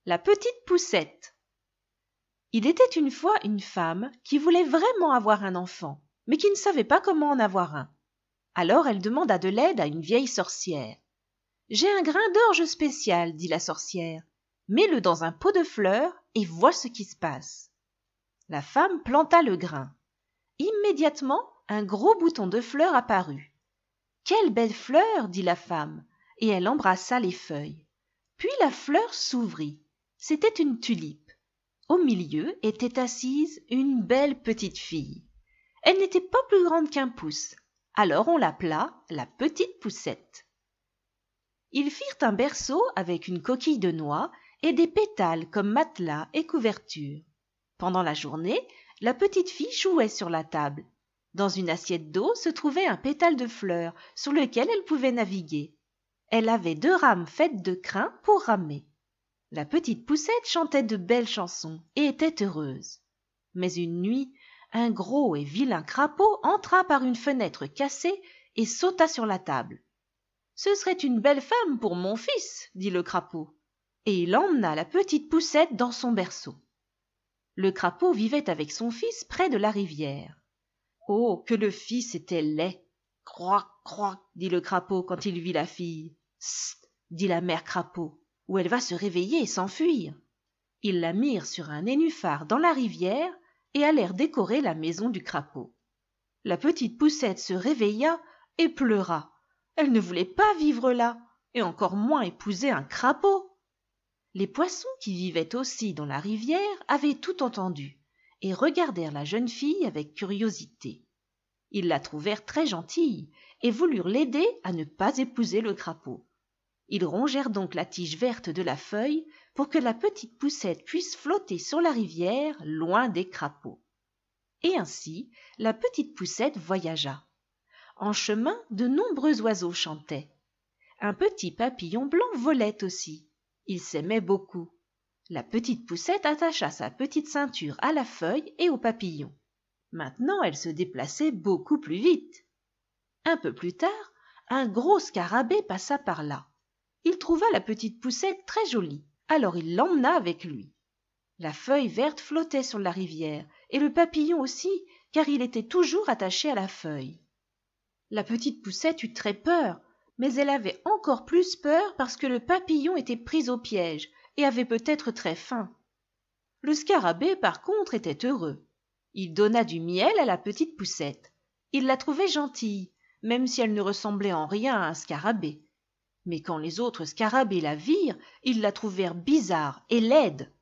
La petite poussette. Il était une fois une femme qui voulait vraiment avoir un enfant, mais qui ne savait pas comment en avoir un. Alors elle demanda de l'aide à une vieille sorcière. « J'ai un grain d'orge spécial, dit la sorcière. Mets-le dans un pot de fleurs et vois ce qui se passe. » La femme planta le grain. Immédiatement, un gros bouton de fleurs apparut. « Quelle belle fleur !» dit la femme, et elle embrassa les feuilles. Puis la fleur s'ouvrit. C'était une tulipe. Au milieu était assise une belle petite fille. Elle n'était pas plus grande qu'un pouce. Alors on l'appela la petite poussette. Ils firent un berceau avec une coquille de noix et des pétales comme matelas et couverture. Pendant la journée, la petite fille jouait sur la table. Dans une assiette d'eau se trouvait un pétale de fleur sur lequel elle pouvait naviguer. Elle avait 2 rames faites de crin pour ramer. La petite poussette chantait de belles chansons et était heureuse. Mais une nuit, un gros et vilain crapaud entra par une fenêtre cassée et sauta sur la table. « Ce serait une belle femme pour mon fils, » dit le crapaud, et il emmena la petite poussette dans son berceau. Le crapaud vivait avec son fils près de la rivière. Oh, que le fils était laid !« Croac, croac, dit le crapaud quand il vit la fille. « Sst, dit la mère crapaud, ou elle va se réveiller et s'enfuir. » Ils la mirent sur un nénuphar dans la rivière et allèrent décorer la maison du crapaud. La petite poussette se réveilla et pleura. Elle ne voulait pas vivre là, et encore moins épouser un crapaud. Les poissons qui vivaient aussi dans la rivière avaient tout entendu et regardèrent la jeune fille avec curiosité. Ils la trouvèrent très gentille et voulurent l'aider à ne pas épouser le crapaud. Ils rongèrent donc la tige verte de la feuille pour que la petite poussette puisse flotter sur la rivière loin des crapauds. Et ainsi, la petite poussette voyagea. En chemin, de nombreux oiseaux chantaient. Un petit papillon blanc volait aussi. Ils s'aimaient beaucoup. La petite poussette attacha sa petite ceinture à la feuille et au papillon. Maintenant, elle se déplaçait beaucoup plus vite. Un peu plus tard, un gros scarabée passa par là. Il trouva la petite poussette très jolie, alors il l'emmena avec lui. La feuille verte flottait sur la rivière, et le papillon aussi, car il était toujours attaché à la feuille. La petite poussette eut très peur, mais elle avait encore plus peur parce que le papillon était pris au piège et avait peut-être très faim. Le scarabée, par contre, était heureux. Il donna du miel à la petite poussette. Il la trouvait gentille, même si elle ne ressemblait en rien à un scarabée. Mais quand les autres scarabées la virent, ils la trouvèrent bizarre et laide.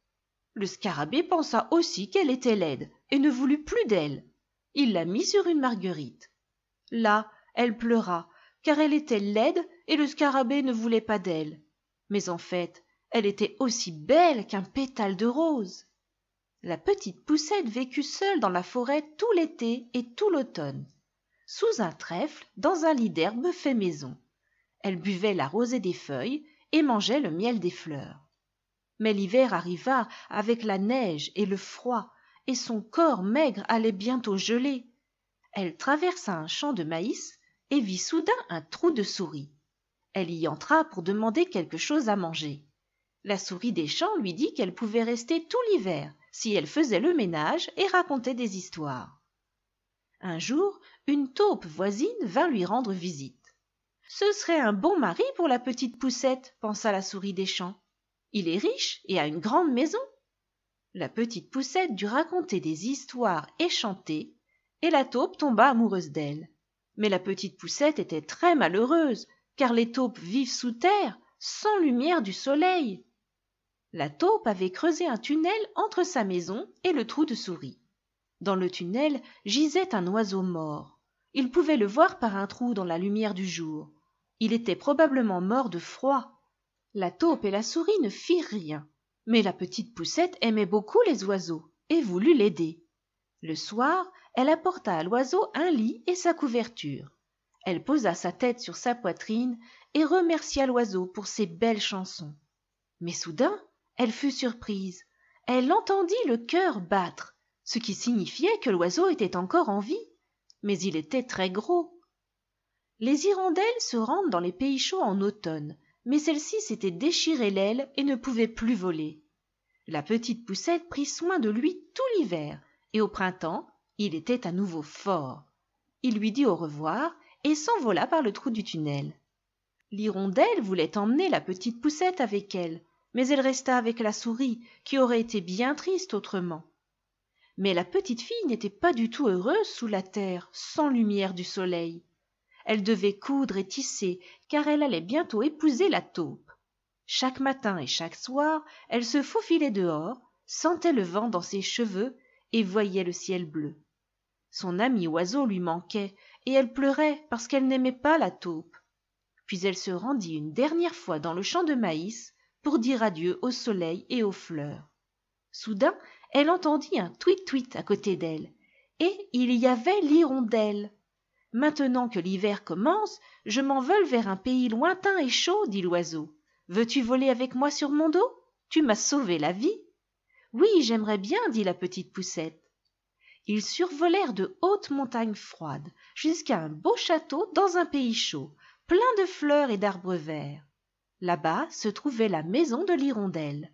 Le scarabée pensa aussi qu'elle était laide et ne voulut plus d'elle. Il la mit sur une marguerite. Là, elle pleura, car elle était laide et le scarabée ne voulait pas d'elle. Mais en fait, elle était aussi belle qu'un pétale de rose. La petite poussette vécut seule dans la forêt tout l'été et tout l'automne, sous un trèfle, dans un lit d'herbe fait maison. Elle buvait la rosée des feuilles et mangeait le miel des fleurs. Mais l'hiver arriva avec la neige et le froid, et son corps maigre allait bientôt geler. Elle traversa un champ de maïs et vit soudain un trou de souris. Elle y entra pour demander quelque chose à manger. La souris des champs lui dit qu'elle pouvait rester tout l'hiver si elle faisait le ménage et racontait des histoires. Un jour, une taupe voisine vint lui rendre visite. Ce serait un bon mari pour la petite poussette, pensa la souris des champs. Il est riche et a une grande maison. La petite poussette dut raconter des histoires et chanter, et la taupe tomba amoureuse d'elle. Mais la petite poussette était très malheureuse, car les taupes vivent sous terre, sans lumière du soleil. La taupe avait creusé un tunnel entre sa maison et le trou de souris. Dans le tunnel gisait un oiseau mort. Il pouvait le voir par un trou dans la lumière du jour. Il était probablement mort de froid. La taupe et la souris ne firent rien, mais la petite poussette aimait beaucoup les oiseaux et voulut l'aider. Le soir, elle apporta à l'oiseau un lit et sa couverture. Elle posa sa tête sur sa poitrine et remercia l'oiseau pour ses belles chansons. Mais soudain, elle fut surprise. Elle entendit le cœur battre, ce qui signifiait que l'oiseau était encore en vie, mais il était très gros. Les hirondelles se rendent dans les pays chauds en automne, mais celle-ci s'était déchiré l'aile et ne pouvait plus voler. La petite poussette prit soin de lui tout l'hiver, et au printemps, il était à nouveau fort. Il lui dit au revoir et s'envola par le trou du tunnel. L'hirondelle voulait emmener la petite poussette avec elle, mais elle resta avec la souris, qui aurait été bien triste autrement. Mais la petite fille n'était pas du tout heureuse sous la terre, sans lumière du soleil. Elle devait coudre et tisser, car elle allait bientôt épouser la taupe. Chaque matin et chaque soir, elle se faufilait dehors, sentait le vent dans ses cheveux et voyait le ciel bleu. Son ami oiseau lui manquait, et elle pleurait parce qu'elle n'aimait pas la taupe. Puis elle se rendit une dernière fois dans le champ de maïs pour dire adieu au soleil et aux fleurs. Soudain, elle entendit un tweet-tweet à côté d'elle, et il y avait l'hirondelle. « Maintenant que l'hiver commence, je m'envole vers un pays lointain et chaud, dit l'oiseau. Veux-tu voler avec moi sur mon dos? Tu m'as sauvé la vie. »« Oui, j'aimerais bien, dit la petite poussette. Ils survolèrent de hautes montagnes froides, jusqu'à un beau château dans un pays chaud, plein de fleurs et d'arbres verts. Là-bas se trouvait la maison de l'hirondelle.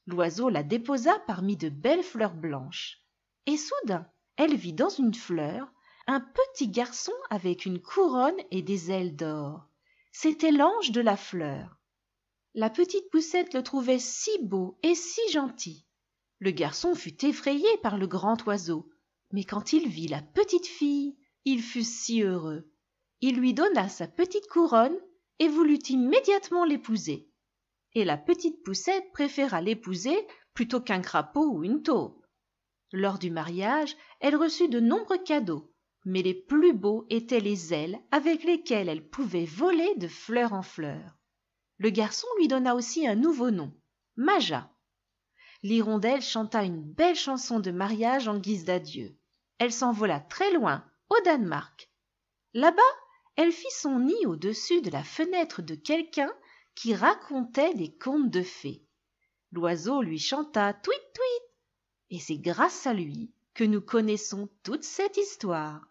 L'oiseau la déposa parmi de belles fleurs blanches. Et soudain, elle vit dans une fleur un petit garçon avec une couronne et des ailes d'or. C'était l'ange de la fleur. La petite poussette le trouvait si beau et si gentil. Le garçon fut effrayé par le grand oiseau, mais quand il vit la petite fille, il fut si heureux. Il lui donna sa petite couronne et voulut immédiatement l'épouser. Et la petite poussette préféra l'épouser plutôt qu'un crapaud ou une taupe. Lors du mariage, elle reçut de nombreux cadeaux, mais les plus beaux étaient les ailes avec lesquelles elle pouvait voler de fleur en fleur. Le garçon lui donna aussi un nouveau nom, Maja. L'hirondelle chanta une belle chanson de mariage en guise d'adieu. Elle s'envola très loin, au Danemark. Là-bas, elle fit son nid au-dessus de la fenêtre de quelqu'un qui racontait des contes de fées. L'oiseau lui chanta « Tweet, tweet » et c'est grâce à lui que nous connaissons toute cette histoire.